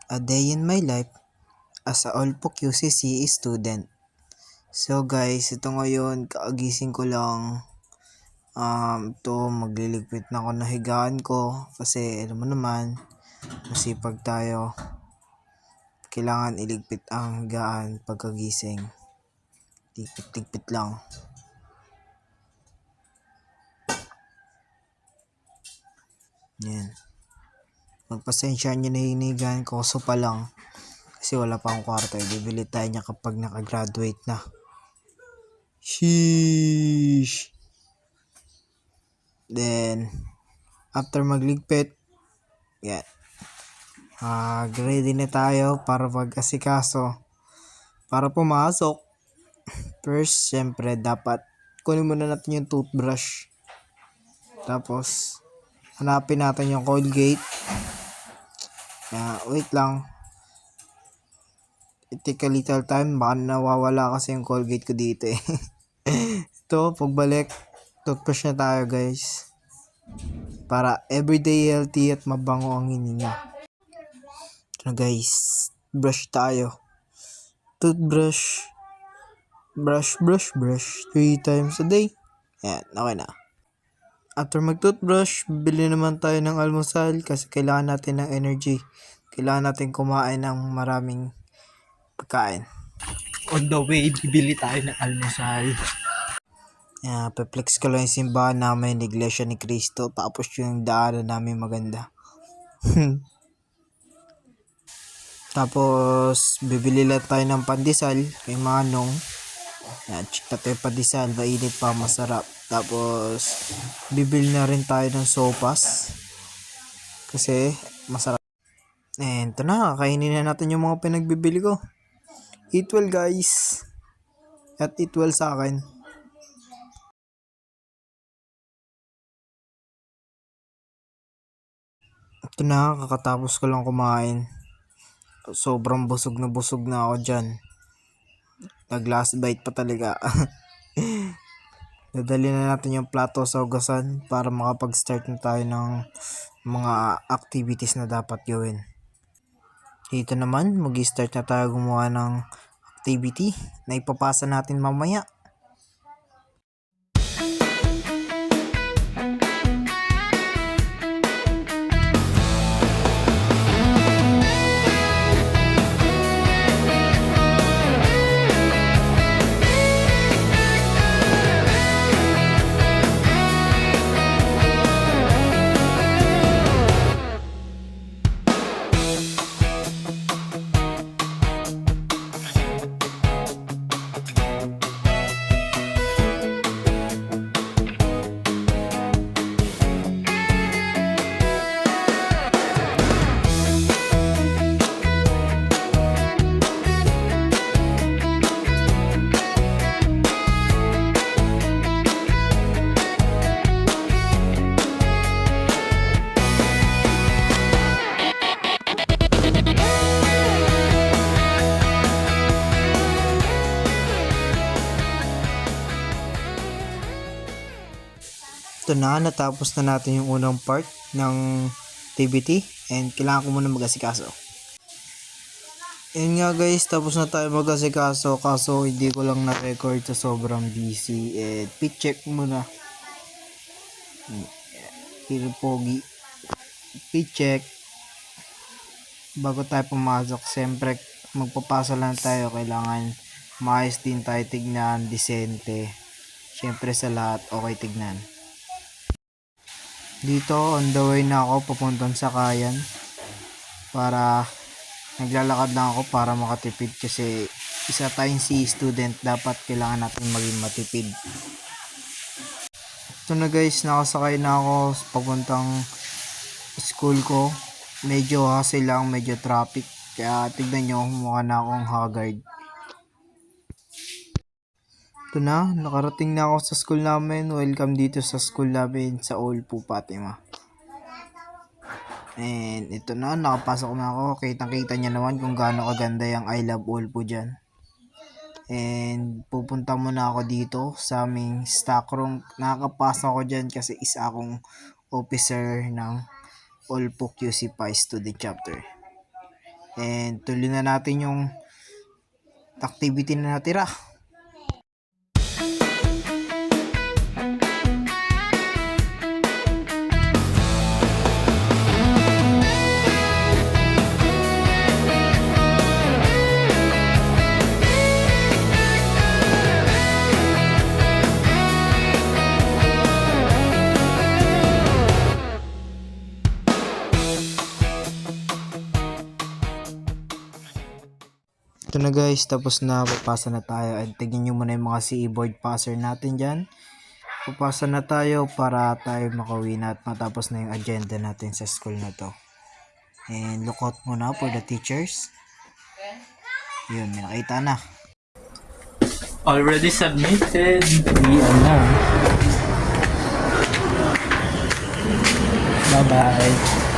A day in my life as a Olpo QCC student. So guys, ito ngayon, kaagising ko lang. Magliligpit na ako ng higaan ko kasi alam mo naman, masipag tayo. Kailangan iligpit ang higaan pagkagising. Tigpit-tigpit lang. Yan. Magpasensya nyo na hinigaan ko, so pa lang. Kasi wala pa akong kwarto. Bibili tayo niya kapag nakagraduate na. Sheesh! Then, after magligpit, yan. Ready na tayo para mag-asikaso. Para pumasok, first, syempre, dapat kunin muna natin yung toothbrush. Tapos, hanapin natin yung Colgate. Wait lang. It take a little time. Baka nawawala kasi yung Colgate ko dito eh. Ito, pagbalik, toothbrush na tayo guys. Para everyday healthy at mabango ang hininga. Ito na guys, brush tayo. Toothbrush. Brush 3 times a day. Yan, okay na. After mag-toothbrush, bili naman tayo ng almusal kasi kailangan natin ng energy. Kailangan natin kumain ng maraming pagkain. On the way, bibili tayo ng almusal. Pe-flex ko lang yung simbahan namin, Iglesia ni Cristo. Tapos yung daanan namin maganda. Tapos, bibili lang tayo ng pandesal kay Manong. Check na tayo pandesal, mainit pa, masarap. Tapos, bibili na rin tayo ng sopas. Kasi, masarap. And ito na, kainin na natin yung mga pinagbibili ko. Eat well guys. At eat well sa akin. Ito na, kakatapos ko lang kumain. Sobrang busog na ako dyan. Nag-last bite pa talaga. Dadali na natin yung plato sa hugasan para makapag-start na tayo ng mga activities na dapat gawin. Dito naman, mag-start na tayo gumawa ng activity na ipapasa natin mamaya. Ito na, natapos na natin yung unang part ng activity and kailangan ko muna mag-asikaso. Yun nga guys, tapos na tayo mag-asikaso kaso hindi ko lang na-record sa sobrang busy. Pit check muna. Pogi. Pit check. Bago tayo pumasok, siyempre magpapasa lang tayo, kailangan maayos din tayo tignan, disente. Siyempre sa lahat, okay tignan. Dito, on the way na ako papuntang Sakayan para naglalakad lang ako para makatipid kasi isa tayong student, dapat kailangan natin maging matipid. Ito na guys, nakasakay na ako papuntang school ko. Medyo hassle lang, medyo traffic, kaya tignan nyo, mukha na akong haggard. Ito na, nakarating na ako sa school namin. Welcome dito sa school namin sa Olpo, Fatima. And ito na, nakapasok na ako. Kitang-kita niya naman kung gaano kaganda yung I Love Olpo dyan. And pupunta muna ako dito sa aming stock room. Nakakapasok ako dyan kasi isa akong officer ng Olpo QC Pi Student Chapter. And tuloy na natin yung activity na natira. Ito na guys, tapos na, papasa na tayo. And tignan nyo muna yung mga CE board passer natin dyan. Papasa na tayo para tayo makauwi na at matapos na yung agenda natin sa school na to. And look out muna for the teachers. Yun, may nakita na. Already submitted. Yan na. Bye-bye.